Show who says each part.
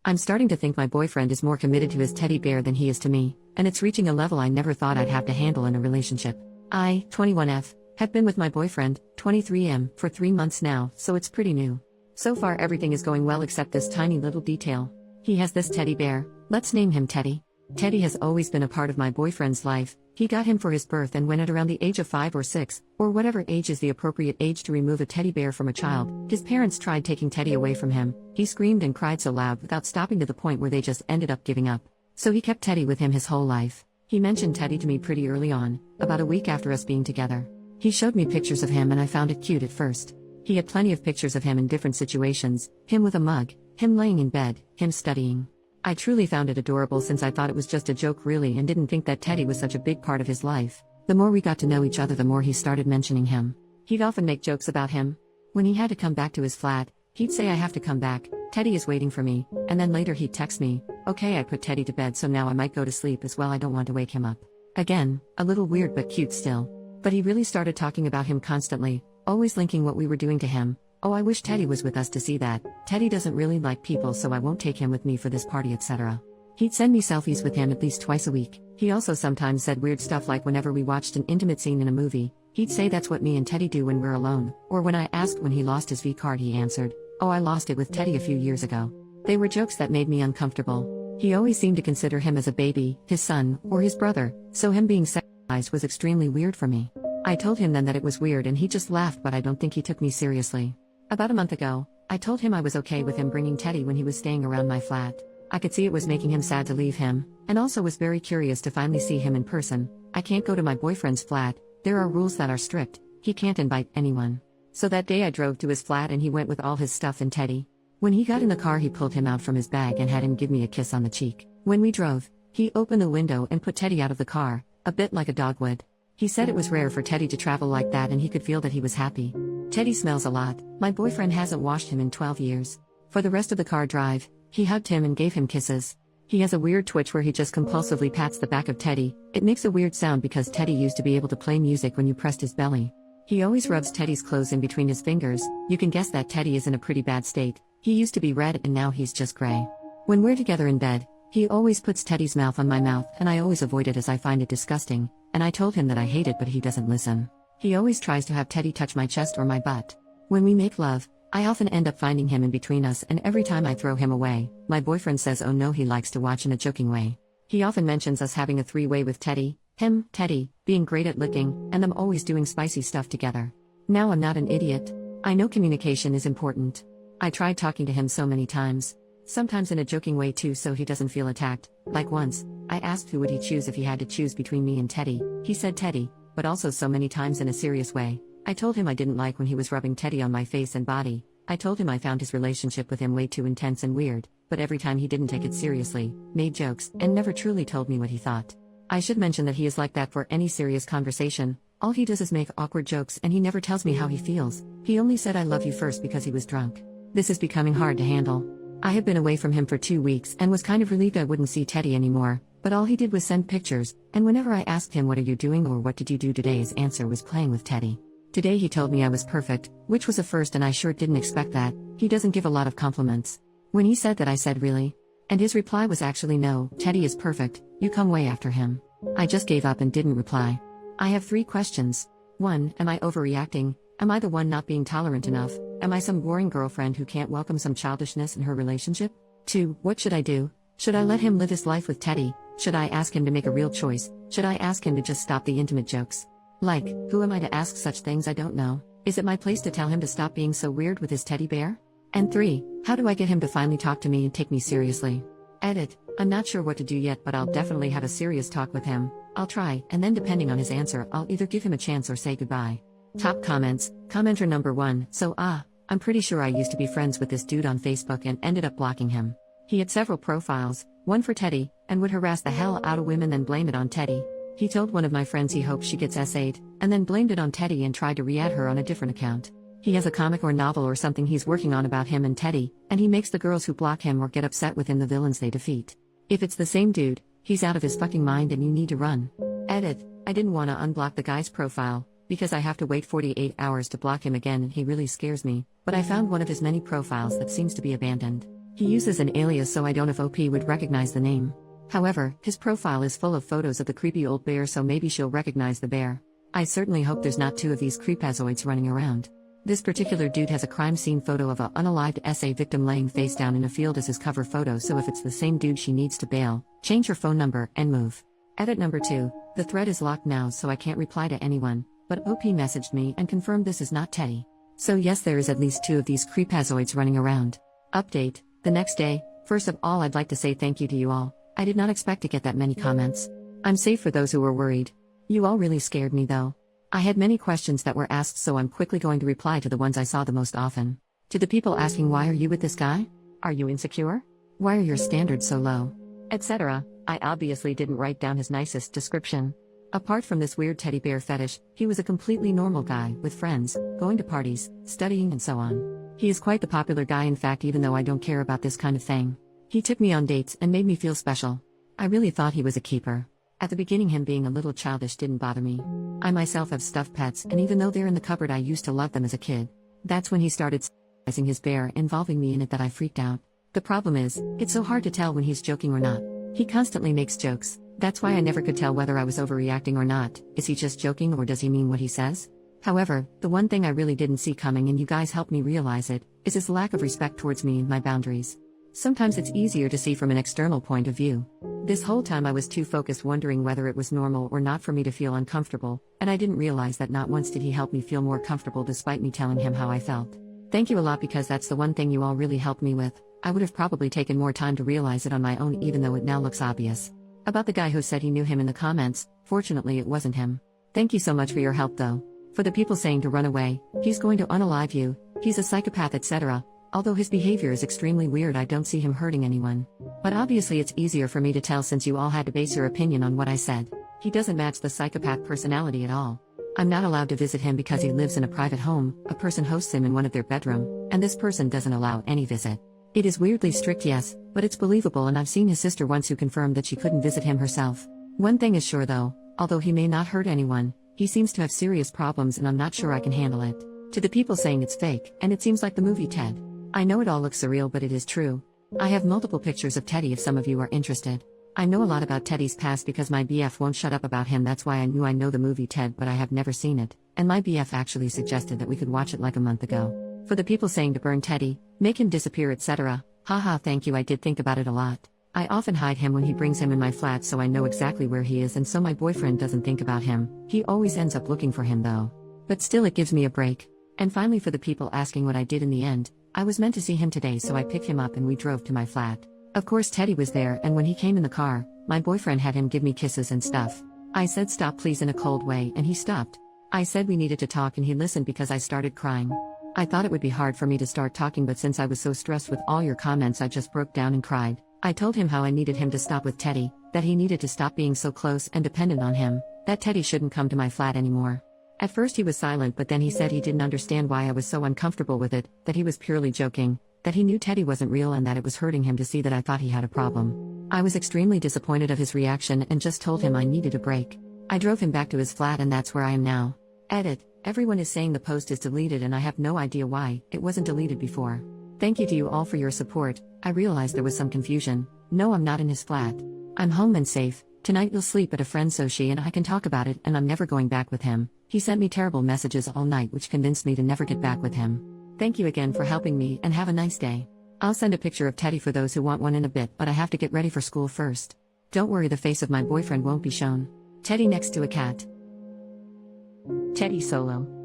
Speaker 1: I'm starting to think my boyfriend is more committed to his teddy bear than he is to me, and it's reaching a level I never thought I'd have to handle in a relationship. I, 21F, have been with my boyfriend, 23M, for 3 months now, so it's pretty new. So far everything is going well except this tiny little detail. He has this teddy bear, let's name him Teddy. Teddy has always been a part of my boyfriend's life. He got him for his birth, and when at around the age of 5 or 6, or whatever age is the appropriate age to remove a teddy bear from a child, his parents tried taking Teddy away from him. He screamed and cried so loud without stopping, to the point where they just ended up giving up. So he kept Teddy with him his whole life. He mentioned Teddy to me pretty early on, about a week after us being together. He showed me pictures of him and I found it cute at first. He had plenty of pictures of him in different situations, him with a mug, him laying in bed, him studying. I truly found it adorable, since I thought it was just a joke really, and didn't think that Teddy was such a big part of his life. The more we got to know each other, the more he started mentioning him. He'd often make jokes about him. When he had to come back to his flat, he'd say, "I have to come back, Teddy is waiting for me," and then later he'd text me, "Okay, I put Teddy to bed, so now I might go to sleep as well, I don't want to wake him up." Again, a little weird but cute still. But he really started talking about him constantly, always linking what we were doing to him. "Oh, I wish Teddy was with us to see that. Teddy doesn't really like people, so I won't take him with me for this party, etc." He'd send me selfies with him at least twice a week. He also sometimes said weird stuff, like whenever we watched an intimate scene in a movie, he'd say that's what me and Teddy do when we're alone. Or when I asked when he lost his V card, he answered, "Oh, I lost it with Teddy a few years ago." They were jokes that made me uncomfortable. He always seemed to consider him as a baby, his son, or his brother, so him being sexualized was extremely weird for me. I told him then that it was weird and he just laughed, but I don't think he took me seriously. About a month ago, I told him I was okay with him bringing Teddy when he was staying around my flat. I could see it was making him sad to leave him, and also was very curious to finally see him in person. I can't go to my boyfriend's flat, there are rules that are strict, he can't invite anyone. So that day I drove to his flat and he went with all his stuff and Teddy. When he got in the car, he pulled him out from his bag and had him give me a kiss on the cheek. When we drove, he opened the window and put Teddy out of the car, a bit like a dog would. He said it was rare for Teddy to travel like that and he could feel that he was happy. Teddy smells a lot, my boyfriend hasn't washed him in 12 years. For the rest of the car drive, he hugged him and gave him kisses. He has a weird twitch where he just compulsively pats the back of Teddy. It makes a weird sound because Teddy used to be able to play music when you pressed his belly. He always rubs Teddy's clothes in between his fingers. You can guess that Teddy is in a pretty bad state. He used to be red and now he's just gray. When we're together in bed, he always puts Teddy's mouth on my mouth, and I always avoid it as I find it disgusting, and I told him that I hate it, but he doesn't listen. He always tries to have Teddy touch my chest or my butt. When we make love, I often end up finding him in between us, and every time I throw him away, my boyfriend says oh no, he likes to watch in a joking way. He often mentions us having a three-way with Teddy, him, Teddy, being great at licking, and them always doing spicy stuff together. Now I'm not an idiot. I know communication is important. I tried talking to him so many times. Sometimes in a joking way too, so he doesn't feel attacked. Like once, I asked who would he choose if he had to choose between me and Teddy. He said Teddy, but also so many times in a serious way. I told him I didn't like when he was rubbing Teddy on my face and body. I told him I found his relationship with him way too intense and weird, but every time he didn't take it seriously, made jokes, and never truly told me what he thought. I should mention that he is like that for any serious conversation. All he does is make awkward jokes and he never tells me how he feels. He only said I love you first because he was drunk. This is becoming hard to handle. I have been away from him for 2 weeks and was kind of relieved I wouldn't see Teddy anymore, but all he did was send pictures, and whenever I asked him what are you doing or what did you do today, his answer was playing with Teddy. Today he told me I was perfect, which was a first, and I sure didn't expect that. He doesn't give a lot of compliments. When he said that, I said really? And his reply was actually no, Teddy is perfect, you come way after him. I just gave up and didn't reply. I have 3 questions. 1. Am I overreacting? Am I the one not being tolerant enough? Am I some boring girlfriend who can't welcome some childishness in her relationship? 2. What should I do? Should I let him live his life with Teddy? Should I ask him to make a real choice? Should I ask him to just stop the intimate jokes? Like, who am I to ask such things? I don't know. Is it my place to tell him to stop being so weird with his teddy bear? And 3. How do I get him to finally talk to me and take me seriously? Edit. I'm not sure what to do yet, but I'll definitely have a serious talk with him. I'll try, and then depending on his answer, I'll either give him a chance or say goodbye. Top comments. Commenter number 1. So I'm pretty sure I used to be friends with this dude on Facebook and ended up blocking him. He had several profiles, one for Teddy, and would harass the hell out of women then blame it on Teddy. He told one of my friends he hoped she gets SA'd, and then blamed it on Teddy and tried to re-add her on a different account. He has a comic or novel or something he's working on about him and Teddy, and he makes the girls who block him or get upset with him the villains they defeat. If it's the same dude, he's out of his fucking mind and you need to run. Edit. I didn't want to unblock the guy's profile, because I have to wait 48 hours to block him again and he really scares me, but I found one of his many profiles that seems to be abandoned. He uses an alias so I don't know if OP would recognize the name. However, his profile is full of photos of the creepy old bear, so maybe she'll recognize the bear. I certainly hope there's not two of these creepazoids running around. This particular dude has a crime scene photo of a unalived SA victim laying face down in a field as his cover photo, so if it's the same dude she needs to bail, change her phone number, and move. Edit number 2, the thread is locked now so I can't reply to anyone, but OP messaged me and confirmed this is not Teddy. So yes, there is at least two of these creepazoids running around. Update, the next day. First of all, I'd like to say thank you to you all. I did not expect to get that many comments. I'm safe for those who were worried. You all really scared me though. I had many questions that were asked, so I'm quickly going to reply to the ones I saw the most often. To the people asking, why are you with this guy? Are you insecure? Why are your standards so low? Etc. I obviously didn't write down his nicest description. Apart from this weird teddy bear fetish, he was a completely normal guy, with friends, going to parties, studying and so on. He is quite the popular guy, in fact, even though I don't care about this kind of thing. He took me on dates and made me feel special. I really thought he was a keeper. At the beginning, him being a little childish didn't bother me. I myself have stuffed pets, and even though they're in the cupboard, I used to love them as a kid. That's when he started sizing his bear, involving me in it, that I freaked out. The problem is, it's so hard to tell when he's joking or not. He constantly makes jokes. That's why I never could tell whether I was overreacting or not. Is he just joking or does he mean what he says? However, the one thing I really didn't see coming, and you guys helped me realize it, is his lack of respect towards me and my boundaries. Sometimes it's easier to see from an external point of view. This whole time I was too focused wondering whether it was normal or not for me to feel uncomfortable, and I didn't realize that not once did he help me feel more comfortable despite me telling him how I felt. Thank you a lot, because that's the one thing you all really helped me with. I would have probably taken more time to realize it on my own, even though it now looks obvious. About the guy who said he knew him in the comments, fortunately it wasn't him. Thank you so much for your help though. For the people saying to run away, he's going to unalive you, he's a psychopath, etc. Although his behavior is extremely weird, I don't see him hurting anyone. But obviously it's easier for me to tell since you all had to base your opinion on what I said. He doesn't match the psychopath personality at all. I'm not allowed to visit him because he lives in a private home, a person hosts him in one of their bedroom, and this person doesn't allow any visit. It is weirdly strict, yes, but it's believable, and I've seen his sister once who confirmed that she couldn't visit him herself. One thing is sure though, although he may not hurt anyone, he seems to have serious problems and I'm not sure I can handle it. To the people saying it's fake, and it seems like the movie Ted. I know it all looks surreal, but it is true. I have multiple pictures of Teddy if some of you are interested. I know a lot about Teddy's past because my BF won't shut up about him. That's why I know the movie Ted, but I have never seen it, and my BF actually suggested that we could watch it like a month ago. For the people saying to burn Teddy, make him disappear, etc. Haha, thank you, I did think about it a lot. I often hide him when he brings him in my flat so I know exactly where he is, and so my boyfriend doesn't think about him. He always ends up looking for him though. But still, it gives me a break. And finally, for the people asking what I did in the end, I was meant to see him today, so I picked him up and we drove to my flat. Of course Teddy was there, and when he came in the car, my boyfriend had him give me kisses and stuff. I said stop please in a cold way and he stopped. I said we needed to talk and he listened because I started crying. I thought it would be hard for me to start talking, but since I was so stressed with all your comments, I just broke down and cried. I told him how I needed him to stop with Teddy, that he needed to stop being so close and dependent on him, that Teddy shouldn't come to my flat anymore. At first he was silent, but then he said he didn't understand why I was so uncomfortable with it, that he was purely joking, that he knew Teddy wasn't real and that it was hurting him to see that I thought he had a problem. I was extremely disappointed of his reaction and just told him I needed a break. I drove him back to his flat and that's where I am now. Edit. Everyone is saying the post is deleted and I have no idea why, it wasn't deleted before. Thank you to you all for your support. I realized there was some confusion. No, I'm not in his flat. I'm home and safe. Tonight you'll sleep at a friend so she and I can talk about it, and I'm never going back with him. He sent me terrible messages all night which convinced me to never get back with him. Thank you again for helping me and have a nice day. I'll send a picture of Teddy for those who want one in a bit, but I have to get ready for school first. Don't worry, the face of my boyfriend won't be shown. Teddy next to a cat. Teddy solo.